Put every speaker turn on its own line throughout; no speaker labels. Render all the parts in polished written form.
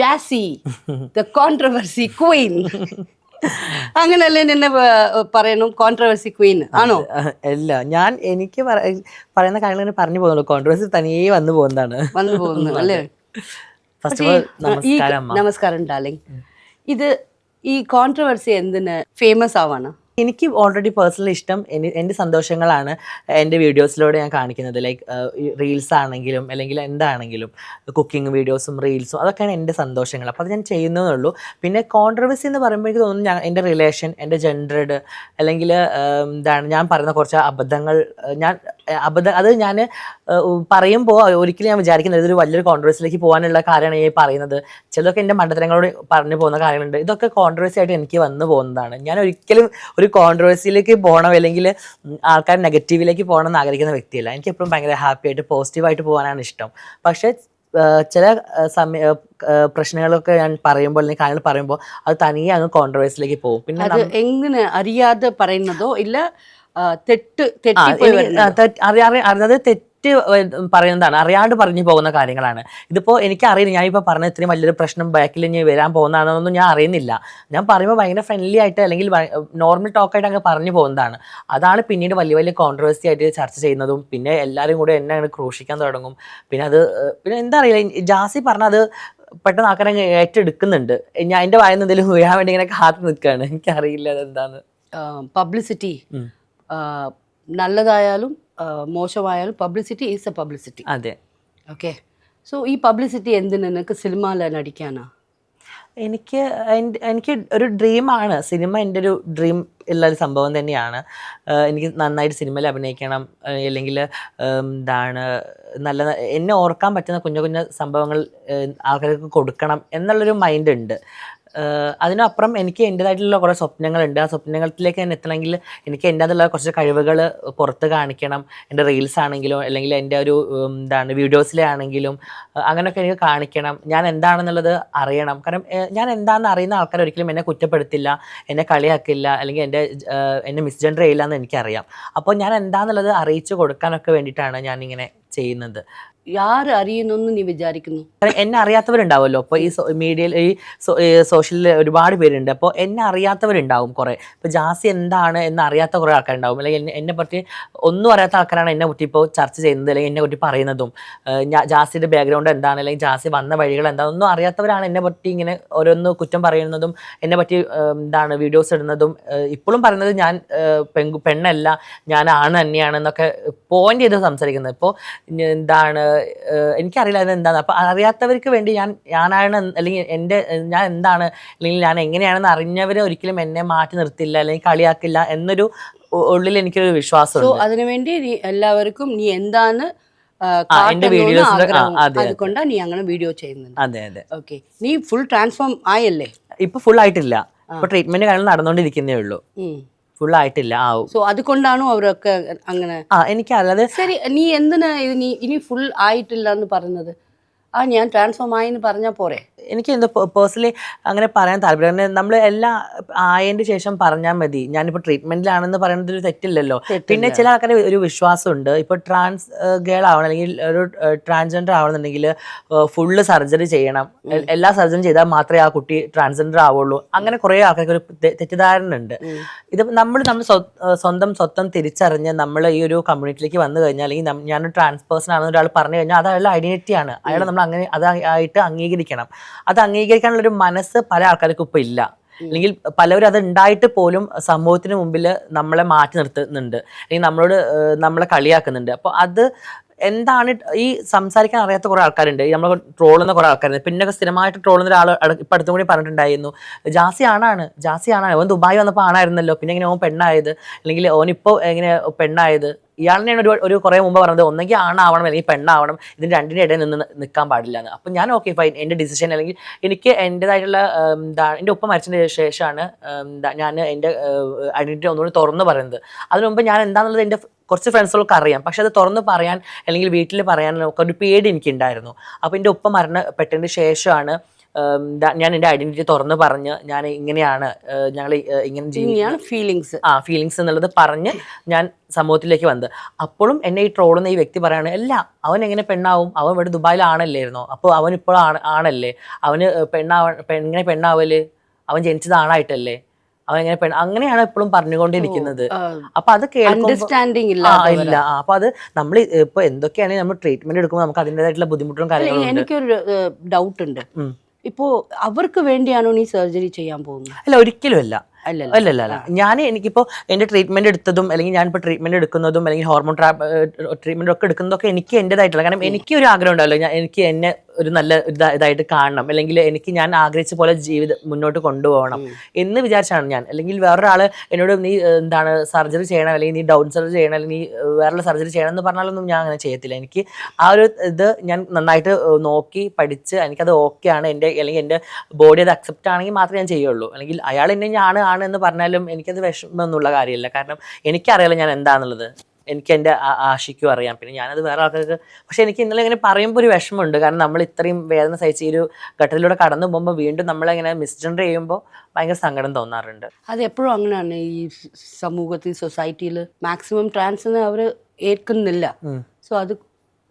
Jassie the controversy Queen അങ്ങനല്ലേ നിന്നെ പറയണം, കോൺട്രവേഴ്സി ക്വീൻ ആണോ?
അല്ല, എനിക്ക് പറയുന്ന കാര്യങ്ങൾ പറഞ്ഞു പോകുന്നുള്ളൂ. കോൺട്രവേഴ്സി തനിയെ വന്നു
പോകുന്നു അല്ലേ?
ഫസ്റ്റ് ഓഫ് ഓൾ നമസ്കാരം.
നമസ്കാരം ഡാർലിംഗ്. ഇത് ഈ കോൺട്രവേഴ്സി എന്തിന് ഫേമസ് ആവാണ്?
എനിക്ക് ഓൾറെഡി പേഴ്സണലി ഇഷ്ടം എൻ്റെ സന്തോഷങ്ങളാണ് എൻ്റെ വീഡിയോസിലൂടെ ഞാൻ കാണിക്കുന്നത്. ലൈക്ക് റീൽസ് ആണെങ്കിലും അല്ലെങ്കിൽ എന്താണെങ്കിലും കുക്കിംഗ് വീഡിയോസും റീൽസും അതൊക്കെയാണ് എൻ്റെ സന്തോഷങ്ങൾ. അപ്പോൾ അത് ഞാൻ ചെയ്യുന്നതേ ഉള്ളൂ. പിന്നെ കോൺട്രവേഴ്സി എന്ന് പറയുമ്പോൾ എനിക്ക് തോന്നുന്നു എൻ്റെ റിലേഷൻ, എൻ്റെ ജെൻഡർഡ് അല്ലെങ്കിൽ ഞാൻ പറയുന്ന കുറച്ച് അബദ്ധങ്ങൾ അത് ഞാൻ പറയുമ്പോൾ ഒരിക്കലും ഞാൻ വിചാരിക്കുന്നത് ഇതൊരു വലിയൊരു കോൺട്രവേഴ്സിയിലേക്ക് പോകാനുള്ള കാര്യമാണ് ഈ പറയുന്നത്. ചിലതൊക്കെ എൻ്റെ മണ്ടത്തരങ്ങളോട് പറഞ്ഞു പോകുന്ന കാര്യങ്ങളുണ്ട്. ഇതൊക്കെ കോൺട്രവേഴ്സി ആയിട്ട് എനിക്ക് വന്നു പോകുന്നതാണ്. ഞാൻ ഒരിക്കലും ഒരു കോൺട്രവേഴ്സിയിലേക്ക് പോകണം അല്ലെങ്കിൽ ആൾക്കാർ നെഗറ്റീവിലേക്ക് പോകണം എന്ന് ആഗ്രഹിക്കുന്ന വ്യക്തിയല്ല. എനിക്ക് എപ്പോഴും ഭയങ്കര ഹാപ്പി ആയിട്ട് പോസിറ്റീവായിട്ട് പോകാനാണ് ഇഷ്ടം. പക്ഷേ ചില പ്രശ്നങ്ങളൊക്കെ ഞാൻ പറയുമ്പോൾ അല്ലെങ്കിൽ കാര്യങ്ങൾ പറയുമ്പോൾ അത് തനിയെ അങ്ങ് കോൺട്രവേഴ്സിയിലേക്ക് പോകും. പിന്നെ
അത് എങ്ങനെ അറിയാതെ പറയുന്നതോ ഇല്ല
അറിയാതെ തെറ്റ് പറയുന്നതാണ്, അറിയാണ്ട് പറഞ്ഞു പോകുന്ന കാര്യങ്ങളാണ്. ഇതിപ്പോൾ എനിക്കറിയില്ല, ഞാനിപ്പോൾ പറഞ്ഞ ഇത്രയും വലിയൊരു പ്രശ്നം ബാക്കിൽ ഇനി വരാൻ പോകുന്നതാണെന്നൊന്നും ഞാൻ അറിയുന്നില്ല. ഞാൻ പറയുമ്പോൾ ഭയങ്കര ഫ്രണ്ട്ലി ആയിട്ട് അല്ലെങ്കിൽ നോർമൽ ടോക്കായിട്ട് അങ്ങ് പറഞ്ഞു പോകുന്നതാണ്. അതാണ് പിന്നീട് വലിയ വലിയ കോൺട്രവേഴ്സി ആയിട്ട് ചർച്ച ചെയ്യുന്നതും പിന്നെ എല്ലാവരും കൂടെ എന്നെ അങ്ങനെ ക്രൂശിക്കാൻ തുടങ്ങും. പിന്നെ എന്താ അറിയില്ല, ജാസി പറഞ്ഞാൽ അത് പെട്ടെന്ന് ആൾക്കാരെ ഏറ്റെടുക്കുന്നുണ്ട്. ഞാൻ എൻ്റെ വായന എന്തെങ്കിലും വീഴാൻ വേണ്ടി ഇങ്ങനെ കാത്തു നിൽക്കുകയാണ്. എനിക്കറിയില്ല അതെന്താന്ന്.
പബ്ലിസിറ്റി നല്ലതായാലും മോശമായാലും പബ്ലിസിറ്റി ഈസ് എ പബ്ലിസിറ്റി.
അതെ,
ഓക്കെ. സോ ഈ പബ്ലിസിറ്റി എന്തിനാ? നിനക്ക് സിനിമയിൽ നടിക്കാനാ?
എനിക്ക് ഒരു ഡ്രീമാണ് സിനിമ. എൻ്റെ ഒരു ഡ്രീം ഉള്ളൊരു സംഭവം തന്നെയാണ്. എനിക്ക് നന്നായിട്ട് സിനിമയിൽ അഭിനയിക്കണം, അല്ലെങ്കിൽ നല്ല എന്നെ ഓർക്കാൻ പറ്റുന്ന കുഞ്ഞു കുഞ്ഞു സംഭവങ്ങൾ ആൾക്കാർക്ക് കൊടുക്കണം എന്നുള്ളൊരു മൈൻഡ് ഉണ്ട്. അതിനപ്പുറം എനിക്ക് എൻ്റേതായിട്ടുള്ള കുറേ സ്വപ്നങ്ങളുണ്ട്. ആ സ്വപ്നങ്ങളിലേക്ക് ഞാൻ എത്തണമെങ്കിൽ എനിക്ക് എൻ്റേതുള്ള കുറച്ച് കഴിവുകൾ പുറത്ത് കാണിക്കണം. എൻ്റെ റീൽസ് ആണെങ്കിലും അല്ലെങ്കിൽ എൻ്റെ ഒരു വീഡിയോസിലെ ആണെങ്കിലും അങ്ങനെയൊക്കെ എനിക്ക് കാണിക്കണം. ഞാൻ എന്താണെന്നുള്ളത് അറിയണം. കാരണം ഞാൻ എന്താണെന്ന് അറിയുന്ന ആൾക്കാർ ഒരിക്കലും എന്നെ കുറ്റപ്പെടുത്തില്ല, എന്നെ കളിയാക്കില്ല, അല്ലെങ്കിൽ എന്നെ മിസ്ജെൻഡർ ചെയ്യില്ല എന്ന് എനിക്കറിയാം. അപ്പോൾ ഞാൻ എന്താണെന്നുള്ളത് അറിയിച്ചു കൊടുക്കാനൊക്കെ വേണ്ടിയിട്ടാണ് ഞാനിങ്ങനെ ചെയ്യുന്നത്.
യാർ അറിയുന്നു നീ വിചാരിക്കുന്നു?
എന്നെ അറിയാത്തവരുണ്ടാവുമല്ലോ. അപ്പോൾ ഈ മീഡിയയിൽ സോഷ്യലിൽ ഒരുപാട് പേരുണ്ട്. അപ്പോൾ എന്നെ അറിയാത്തവരുണ്ടാവും കുറേ. ഇപ്പോൾ ജാസി എന്താണ് എന്ന് അറിയാത്ത കുറേ ആൾക്കാരുണ്ടാവും. അല്ലെങ്കിൽ എന്നെ പറ്റി ഒന്നും അറിയാത്ത ആൾക്കാരാണ് എന്നെ പറ്റി ഇപ്പോൾ ചർച്ച ചെയ്യുന്നത് അല്ലെങ്കിൽ എന്നെ പറ്റി പറയുന്നതും. ജാസിയുടെ ബാക്ക്ഗ്രൗണ്ട് എന്താണ് അല്ലെങ്കിൽ ജാസി വന്ന വഴികൾ എന്താണെന്നൊന്നും അറിയാത്തവരാണ് എന്നെ പറ്റി ഇങ്ങനെ ഓരോന്ന് കുറ്റം പറയുന്നതും എന്നെ പറ്റി വീഡിയോസ് ഇടുന്നതും. ഇപ്പോഴും പറയുന്നത് ഞാൻ പെണ്ണല്ല, ഞാൻ ആണ് തന്നെയാണെന്നൊക്കെ പോയിന്റ് ചെയ്ത് സംസാരിക്കുന്നത്. ഇപ്പോൾ എനിക്കറിയില്ല അതെന്താണ്. അപ്പം അറിയാത്തവർക്ക് വേണ്ടി ഞാനാണ് അല്ലെങ്കിൽ ഞാൻ എന്താണ് അല്ലെങ്കിൽ ഞാൻ എങ്ങനെയാണെന്ന് അറിഞ്ഞവരെ ഒരിക്കലും എന്നെ മാറ്റി നിർത്തില്ല അല്ലെങ്കിൽ കളിയാക്കില്ല എന്നൊരു ഉള്ളിൽ എനിക്കൊരു വിശ്വാസം.
അതിനുവേണ്ടി എല്ലാവർക്കും നീ എന്താണ്
എന്റെ വീഡിയോസ്
അതുകൊണ്ടാണ് നീ അങ്ങനെ വീഡിയോ ചെയ്യുന്നത്.
അതെ അതെ.
ഓക്കെ. നീ ഫുൾ ട്രാൻസ്ഫോം ആയല്ലേ?
ഇപ്പൊ ഫുൾ ആയിട്ടില്ല. ഇപ്പൊ ട്രീറ്റ്മെന്റ് കാര്യങ്ങൾ നടന്നുകൊണ്ടിരിക്കുന്നേ ഉള്ളൂ. ഫുൾ ആയിട്ടില്ല.
സോ അതുകൊണ്ടാണോ അവരൊക്കെ അങ്ങനെ?
എനിക്കല്ലാതെ.
ശരി, നീ എന്തിനാ ഇനി ഫുൾ ആയിട്ടില്ല എന്ന് പറയുന്നത്? ഞാൻ ട്രാൻസ്ഫോം ആയി എന്ന് പറഞ്ഞാൽ പോരെ?
എനിക്ക് എന്തോ പേഴ്സണലി അങ്ങനെ പറയാൻ താല്പര്യം. നമ്മൾ എല്ലാം ആയതിന് ശേഷം പറഞ്ഞാൽ മതി. ഞാനിപ്പോൾ ട്രീറ്റ്മെന്റിലാണെന്ന് പറയുന്നത് ഒരു തെറ്റില്ലല്ലോ. പിന്നെ ചില ആൾക്കാരെ ഒരു വിശ്വാസമുണ്ട്, ഇപ്പോൾ ട്രാൻസ് ഗേൾ ആവണം അല്ലെങ്കിൽ ഒരു ട്രാൻസ്ജെൻഡർ ആവണമെന്നുണ്ടെങ്കിൽ ഫുള്ള് സർജറി ചെയ്യണം, എല്ലാ സർജറി ചെയ്താൽ മാത്രമേ ആ കുട്ടി ട്രാൻസ്ജെൻഡർ ആവുള്ളൂ. അങ്ങനെ കുറേ ആൾക്കാർക്ക് ഒരു തെറ്റിദ്ധാരണ ഉണ്ട്. ഇത് നമ്മൾ സ്വന്തം തിരിച്ചറിഞ്ഞ് നമ്മൾ ഈ ഒരു കമ്മ്യൂണിറ്റിയിലേക്ക് വന്നു കഴിഞ്ഞാൽ, അല്ലെങ്കിൽ ഞാനൊരു ട്രാൻസ് പേഴ്സൺ ആണെന്ന് ഒരാൾ പറഞ്ഞു കഴിഞ്ഞാൽ അത് അയാളുടെ ഐഡന്റിറ്റിയാണ്. അയാളെ നമ്മൾ അങ്ങനെ അതായിട്ട് അംഗീകരിക്കണം. അത് അംഗീകരിക്കാനുള്ളൊരു മനസ്സ് പല ആൾക്കാർക്കും ഇപ്പോൾ ഇല്ല. അല്ലെങ്കിൽ പലവരും അത് ഉണ്ടായിട്ട് പോലും സമൂഹത്തിന് മുമ്പിൽ നമ്മളെ മാറ്റി നിർത്തുന്നുണ്ട്, അല്ലെങ്കിൽ നമ്മളെ കളിയാക്കുന്നുണ്ട്. അപ്പോൾ അത് എന്താണ് ഈ സംസാരിക്കാൻ അറിയാത്ത കുറേ ആൾക്കാരുണ്ട്. നമ്മൾ ട്രോളുന്ന കുറേ ആൾക്കാരുണ്ട്. പിന്നൊക്കെ സ്ഥിരമായിട്ട് ട്രോളുന്ന ഒരാൾ ഇപ്പം അടുത്തും കൂടി പറഞ്ഞിട്ടുണ്ടായിരുന്നു, ജാസി ആണാണ്, അവൻ ദുബായ് വന്നപ്പോൾ ആണായിരുന്നല്ലോ, പിന്നെ എങ്ങനെ ഓൻ പെണ്ണായത്, അല്ലെങ്കിൽ ഓനിപ്പോൾ എങ്ങനെ പെണ്ണായത്. ഇയാളിനെയാണ് ഒരു കുറേ മുമ്പ് പറഞ്ഞത് ഒന്നെങ്കിൽ ആണാവണം അല്ലെങ്കിൽ പെണ്ണാവണം, ഇതിന് രണ്ടിൻ്റെ ഇടയിൽ നിൽക്കാൻ പാടില്ല എന്ന്. അപ്പം ഞാൻ ഓക്കെ ഫൈൻ, എൻ്റെ ഡിസിഷൻ അല്ലെങ്കിൽ എനിക്ക് എൻ്റെതായിട്ടുള്ള എൻ്റെ ഉപ്പ മരിച്ചതിന് ശേഷമാണ് ഞാൻ എൻ്റെ ഐഡൻറ്റിറ്റി ഒന്നുകൂടി തുറന്ന് പറയുന്നത്. അതിന് മുമ്പ് ഞാൻ എന്താണെന്നുള്ളത് എൻ്റെ കുറച്ച് ഫ്രണ്ട്സുകൾക്ക് അറിയാം. പക്ഷെ അത് തുറന്ന് പറയാൻ അല്ലെങ്കിൽ വീട്ടിൽ പറയാനൊക്കെ ഒരു പേടി എനിക്കുണ്ടായിരുന്നു. അപ്പോൾ എൻ്റെ ഉപ്പ മരണപ്പെട്ടതിന് ശേഷമാണ് ഞാൻ എൻ്റെ ഐഡന്റിറ്റി തുറന്ന് പറഞ്ഞ് ഞാൻ ഇങ്ങനെയാണ് ഞങ്ങൾ ഇങ്ങനെ
ഇങ്ങനെയാണ് ഫീലിങ്സ്.
ഫീലിങ്സ് എന്നുള്ളത് പറഞ്ഞ് ഞാൻ സമൂഹത്തിലേക്ക് വന്നത്. അപ്പോഴും എന്നെ ഈ ട്രോളുന്ന ഈ വ്യക്തി പറയാണ്, അല്ല അവൻ എങ്ങനെ പെണ്ണാവും, അവൻ ഇവിടെ ദുബായിലാണല്ലായിരുന്നോ, അപ്പോൾ അവൻ ഇപ്പോൾ ആണല്ലേ, അവന് എങ്ങനെ പെണ്ണാവല്, അവൻ ജനിച്ചത് ആണായിട്ടല്ലേ, അവൻ എങ്ങനെ അങ്ങനെയാണ് എപ്പോഴും പറഞ്ഞുകൊണ്ടിരിക്കുന്നത്. അപ്പൊ അത്
അണ്ടർസ്റ്റാൻഡിങ്
ഇല്ല. അപ്പൊ അത് നമ്മൾ ഇപ്പൊ എന്തൊക്കെയാണെങ്കിൽ നമ്മൾ ട്രീറ്റ്മെന്റ് എടുക്കുമ്പോൾ നമുക്ക് അതിൻ്റെതായിട്ടുള്ള ബുദ്ധിമുട്ടും കാര്യങ്ങളും.
എനിക്കൊരു ഡൗട്ട് ഉണ്ട്. ഇപ്പോ അവർക്ക് വേണ്ടിയാണോ നീ സർജറി ചെയ്യാൻ പോകുന്നത്?
അല്ല, ഒരിക്കലും അല്ല. അല്ല എനിക്കിപ്പോൾ എൻ്റെ ട്രീറ്റ്മെന്റ് എടുത്തതും അല്ലെങ്കിൽ ഞാനിപ്പോൾ ട്രീറ്റ്മെന്റ് എടുക്കുന്നതും അല്ലെങ്കിൽ ഹോർമോൺ ട്രീറ്റ്മെന്റ് ഒക്കെ എടുക്കുന്നതൊക്കെ എനിക്ക് എൻ്റെതായിട്ടുള്ള, കാരണം എനിക്ക് ഒരു ആഗ്രഹം ഉണ്ടാവല്ലോ, എനിക്ക് എന്നെ ഒരു നല്ല ഇതായിട്ട് കാണണം, അല്ലെങ്കിൽ എനിക്ക് ഞാൻ ആഗ്രഹിച്ച പോലെ ജീവിതം മുന്നോട്ട് കൊണ്ടുപോകണം എന്ന് വിചാരിച്ചാണ് ഞാൻ. അല്ലെങ്കിൽ വേറൊരാൾ എന്നോട് നീ എന്താണ് സർജറി ചെയ്യണം, അല്ലെങ്കിൽ നീ ഡൗൺ സർജറി ചെയ്യണം, അല്ലെങ്കിൽ നീ വേറെ സർജറി ചെയ്യണം എന്ന് പറഞ്ഞാലൊന്നും ഞാൻ അങ്ങനെ ചെയ്യത്തില്ല. എനിക്ക് ആ ഒരു ഇത് ഞാൻ നന്നായിട്ട് നോക്കി പഠിച്ച് എനിക്കത് ഓക്കെ ആണ്, അല്ലെങ്കിൽ എൻ്റെ ബോഡി അത് അക്സെപ്റ്റ് ആണെങ്കിൽ മാത്രമേ ഞാൻ ചെയ്യുള്ളൂ. അല്ലെങ്കിൽ അയാൾ എന്നെ ആണ് എന്ന് പറഞ്ഞാലും എനിക്കത് വിഷമമൊന്നുള്ള കാര്യമില്ല. കാരണം എനിക്കറിയാലോ ഞാൻ എന്താണെന്നുള്ളത്, എനിക്ക് എൻ്റെ ആശിക്കും അറിയാം. പിന്നെ ഞാനത് വേറെ ആൾക്കാർക്ക്, പക്ഷെ എനിക്ക് ഇന്നലെ ഇങ്ങനെ പറയുമ്പോൾ ഒരു വിഷമമുണ്ട്. കാരണം നമ്മൾ ഇത്രയും വേദന സഹിച്ച് ഈ ഒരു ഘട്ടത്തിലൂടെ കടന്നു പോകുമ്പോൾ വീണ്ടും നമ്മളിങ്ങനെ മിസ്ജെൻഡർ ചെയ്യുമ്പോൾ ഭയങ്കര സങ്കടം തോന്നാറുണ്ട്.
അത് എപ്പോഴും അങ്ങനെയാണ് ഈ സമൂഹത്തിൽ, സൊസൈറ്റിയിൽ മാക്സിമം ട്രാൻസിനെ അവർ ഏൽക്കുന്നില്ല. സോ അത്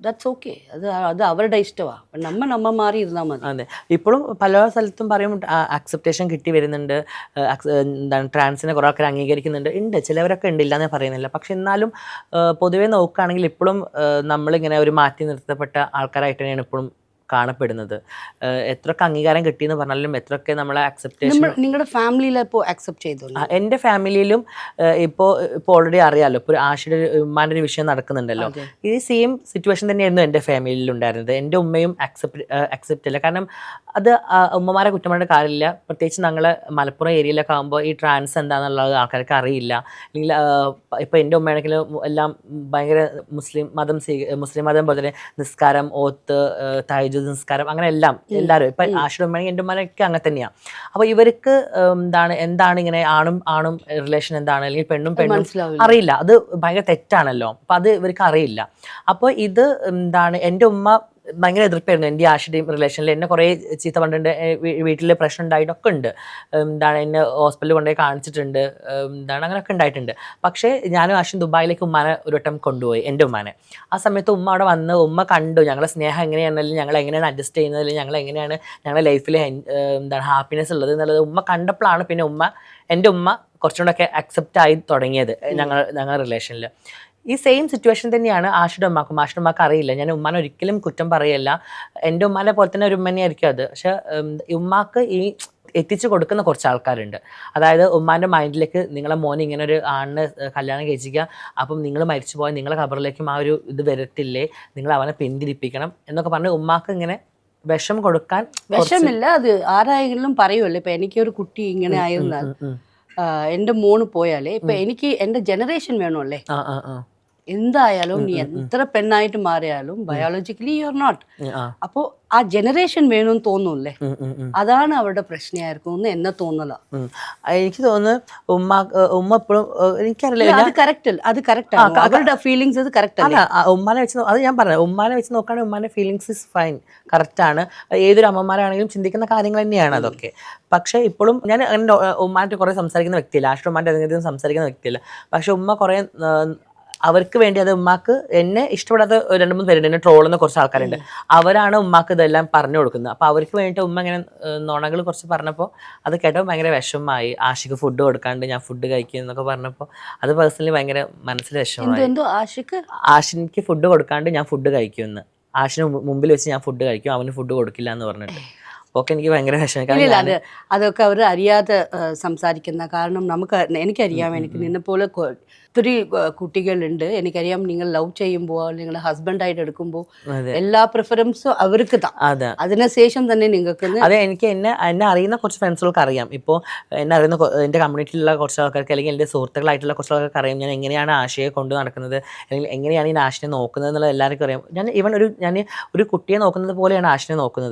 ദാറ്റ്സ് ഓക്കെ, അത് അവരുടെ ഇഷ്ടമാണ്. നമ്മ മാറി ഇരുന്നാൽ മതി.
അതെ, ഇപ്പോഴും പല സ്ഥലത്തും പറയും അക്സെപ്റ്റേഷൻ കിട്ടി വരുന്നുണ്ട്, എന്താണ് ട്രാൻസിനെ കുറേ ആൾക്കാർ അംഗീകരിക്കുന്നുണ്ട്, ഉണ്ട്, ചിലവരൊക്കെ ഉണ്ട്, ഇല്ലാന്ന് പറയുന്നില്ല. പക്ഷെ എന്നാലും പൊതുവേ നോക്കുകയാണെങ്കിൽ ഇപ്പോഴും നമ്മളിങ്ങനെ ഒരു മാറ്റി നിർത്തപ്പെട്ട ആൾക്കാരായിട്ട് തന്നെയാണ് ഇപ്പോഴും കാണപ്പെടുന്നത്. എത്രയൊക്കെ അംഗീകാരം കിട്ടിയെന്ന് പറഞ്ഞാലും എത്രയൊക്കെ നമ്മളെ അക്സെപ്റ്റേഷൻ.
നിങ്ങളുടെ ഫാമിലിയിൽ ഇപ്പോൾ അക്സെപ്റ്റ് ചെയ്തു?
എൻ്റെ ഫാമിലിയിലും ഇപ്പോൾ ഓൾറെഡി അറിയാമല്ലോ, ഇപ്പോൾ ആഷിയുടെ ഉമ്മാൻ്റെ ഒരു വിഷയം നടക്കുന്നുണ്ടല്ലോ, ഈ സെയിം സിറ്റുവേഷൻ തന്നെയായിരുന്നു എൻ്റെ ഫാമിലിയിൽ ഉണ്ടായിരുന്നത്. എൻ്റെ ഉമ്മയും അക്സെപ്റ്റ് ഇല്ല. കാരണം അത് ഉമ്മമാരെ കുറ്റം പറഞ്ഞിട്ട് കാര്യമില്ല. പ്രത്യേകിച്ച് ഞങ്ങൾ മലപ്പുറം ഏരിയയിലൊക്കെ ആകുമ്പോൾ ഈ ട്രാൻസ് എന്താണെന്നുള്ളത് ആൾക്കാർക്ക് അറിയില്ല. അല്ലെങ്കിൽ ഇപ്പോൾ എൻ്റെ ഉമ്മയാണെങ്കിലും എല്ലാം ഭയങ്കര മുസ്ലിം മതം പോലെ തന്നെ നിസ്കാരം, ഓത്ത്, തഹജ്ജുദ് നിസ്കാരം, അങ്ങനെ എല്ലാവരും ഇപ്പം ആഷിയുടെ ഉമ്മയാണെങ്കിൽ എൻ്റെ ഉമ്മയൊക്കെ അങ്ങനെ തന്നെയാണ്. അപ്പോൾ ഇവർക്ക് എന്താണ് ഇങ്ങനെ ആണും റിലേഷൻ എന്താണ്, അല്ലെങ്കിൽ പെണ്ണും അറിയില്ല. അത് ഭയങ്കര തെറ്റാണല്ലോ. അപ്പം അത് ഇവർക്ക് അറിയില്ല. അപ്പോൾ ഇത് എൻ്റെ ഉമ്മ ഭയങ്കര എതിർപ്പായിരുന്നു എൻ്റെ ആഷിയുടെയും റിലേഷനിൽ. എന്നെ കുറേ ചീത്ത പറഞ്ഞിട്ടുണ്ട്, വീട്ടിൽ പ്രശ്നം ഉണ്ടായിട്ടൊക്കെ ഉണ്ട്, എന്നെ ഹോസ്പിറ്റലിൽ കൊണ്ടുപോയി കാണിച്ചിട്ടുണ്ട്, അങ്ങനെയൊക്കെ ഉണ്ടായിട്ടുണ്ട്. പക്ഷേ ഞാനും ആഷിയും ദുബായിലേക്ക് ഉമ്മാനെ ഒരു വട്ടം കൊണ്ടുപോയി, എൻ്റെ ഉമ്മാനെ. ആ സമയത്ത് ഉമ്മ അവിടെ വന്ന് ഉമ്മ കണ്ടു ഞങ്ങളെ സ്നേഹം എങ്ങനെയാണെങ്കിലും ഞങ്ങൾ എങ്ങനെയാണ് അഡ്ജസ്റ്റ് ചെയ്യുന്നത്, അല്ലെങ്കിൽ ഞങ്ങൾ എങ്ങനെയാണ് ഞങ്ങളുടെ ലൈഫിൽ ഹാപ്പിനെസ് ഉള്ളത് എന്നുള്ളത് ഉമ്മ കണ്ടപ്പോഴാണ് പിന്നെ എൻ്റെ ഉമ്മ കുറച്ചുകൂടെയൊക്കെ അക്സെപ്റ്റ് ആയി തുടങ്ങിയത് ഞങ്ങളുടെ റിലേഷനിൽ. ഈ സെയിം സിറ്റുവേഷൻ തന്നെയാണ് ആഷിയുടെ ഉമ്മാക്ക് അറിയില്ല. ഞാൻ ഉമ്മാനെ ഒരിക്കലും കുറ്റം പറയല്ല, എൻ്റെ ഉമ്മാനെ പോലെ തന്നെ ഒരു ഉമ്മനെയായിരിക്കും അത്. പക്ഷെ ഉമ്മാക്ക് ഈ എത്തിച്ചു കൊടുക്കുന്ന കുറച്ച് ആൾക്കാരുണ്ട്. അതായത് ഉമ്മാൻ്റെ മൈൻഡിലേക്ക് നിങ്ങളെ മോനെ ഇങ്ങനെ ഒരു ആണിനെ കല്യാണം കഴിച്ചിരിക്കുക, അപ്പം നിങ്ങൾ മരിച്ചു പോയാൽ നിങ്ങളെ ഖബറിലേക്കും ആ ഒരു ഇത് വരത്തില്ലേ, നിങ്ങൾ അവനെ പിന്തിരിപ്പിക്കണം എന്നൊക്കെ പറഞ്ഞ് ഉമ്മാക്ക് ഇങ്ങനെ വിഷം കൊടുക്കാൻ.
വിഷമില്ല, അത് ആരായെങ്കിലും പറയുമല്ലോ. ഇപ്പം എനിക്കൊരു കുട്ടി ഇങ്ങനെ ആയിരുന്നാൽ എൻ്റെ മോന് പോയാലേ ഇപ്പം എനിക്ക് എൻ്റെ ജനറേഷൻ വേണമല്ലേ. എന്തായാലും നീ എത്ര പെണ്ണായിട്ട് മാറിയാലും ബയോളജിക്കലി യു ആർ നോട്ട്. അപ്പോൾ ആ ജനറേഷൻ വേണമെന്ന് തോന്നൂല്ലേ, അതാണ് അവരുടെ പ്രശ്നമായിരിക്കും എന്ന് എന്നെ തോന്നല.
എനിക്ക് തോന്നുന്നു ഉമ്മ എപ്പോഴും എനിക്കറിയില്ല,
അത് കറക്റ്റ് അവരുടെ ഫീലിങ്സ്, അത് കറക്റ്റ് അല്ല.
ഉമ്മാനെ വെച്ച് അത് ഞാൻ പറഞ്ഞത്, ഉമ്മാനെ വെച്ച് നോക്കുകയാണെങ്കിൽ ഉമ്മാൻ്റെ ഫീലിങ്സ് ഇസ് ഫൈൻ, കറക്റ്റാണ്. ഏതൊരു അമ്മമാരാണെങ്കിലും ചിന്തിക്കുന്ന കാര്യങ്ങൾ തന്നെയാണ് അതൊക്കെ. പക്ഷേ ഇപ്പോഴും ഞാൻ അങ്ങനെ ഉമ്മാനായിട്ട് കുറേ സംസാരിക്കുന്ന വ്യക്തിയില്ല, ആഷ്ട്ര ഉമ്മാൻ്റെ അധികം സംസാരിക്കുന്ന വ്യക്തിയില്ല. പക്ഷെ ഉമ്മ കുറേ അവർക്ക് വേണ്ടി, അത് ഉമ്മാക്ക് എന്നെ ഇഷ്ടപ്പെടാത്ത 2-3 പേരുണ്ട്, എന്നെ ട്രോളുന്ന കുറച്ച് ആൾക്കാരുണ്ട്, അവരാണ് ഉമ്മാക്ക് ഇതെല്ലാം പറഞ്ഞു കൊടുക്കുന്നത്. അപ്പോൾ അവർക്ക് വേണ്ടിയിട്ട് ഉമ്മ ഇങ്ങനെ നുണകൾ കുറച്ച് പറഞ്ഞപ്പോൾ അത് കേട്ടപ്പോൾ ഭയങ്കര വിഷമമായി. ആഷിക്ക് ഫുഡ് കൊടുക്കാണ്ട് ഞാൻ ഫുഡ് കഴിക്കും എന്നൊക്കെ പറഞ്ഞപ്പോൾ അത് പേഴ്സണലി ഭയങ്കര മനസ്സിൽ വിഷമമായി. ആഷിക്ക് ഫുഡ് കൊടുക്കാണ്ട് ഞാൻ ഫുഡ് കഴിക്കുമെന്ന്, ആഷിന് മുമ്പിൽ വെച്ച് ഞാൻ ഫുഡ് കഴിക്കും, അവന് ഫുഡ് കൊടുക്കില്ല എന്ന് പറഞ്ഞിട്ട്. ഒക്കെ എനിക്ക് ഭയങ്കര വിഷമം.
അതൊക്കെ അവർ അറിയാതെ സംസാരിക്കുന്ന, കാരണം എനിക്കറിയാം, എനിക്ക് നിന്നെപ്പോലെ ഒത്തിരി കുട്ടികളുണ്ട്, എനിക്കറിയാം. നിങ്ങൾ ലവ് ചെയ്യുമ്പോൾ നിങ്ങളുടെ ഹസ്ബൻഡായിട്ട് എടുക്കുമ്പോൾ എല്ലാ പ്രിഫറൻസും അവർക്ക് അതിനുശേഷം തന്നെ നിങ്ങൾക്ക്.
അതെ, എനിക്ക് എന്നെ അറിയുന്ന കുറച്ച് ഫ്രണ്ട്സുകൾക്ക് അറിയാം. ഇപ്പോൾ എന്നെ അറിയുന്ന എൻ്റെ കമ്മ്യൂണിറ്റിയിലുള്ള കുറച്ച് ആൾക്കാർക്ക്, അല്ലെങ്കിൽ എൻ്റെ സുഹൃത്തുക്കളായിട്ടുള്ള കുറച്ച് ആൾക്കാർക്ക് അറിയാം ഞാൻ എങ്ങനെയാണ് ആശയെ കൊണ്ട് നടക്കുന്നത്, അല്ലെങ്കിൽ എങ്ങനെയാണ് ഈ ആശിനെ നോക്കുന്നത് എന്നുള്ളത് എല്ലാവർക്കും അറിയാം. ഞാൻ ഒരു കുട്ടിയെ നോക്കുന്നത് പോലെയാണ് ആശിനെ നോക്കുന്നത്.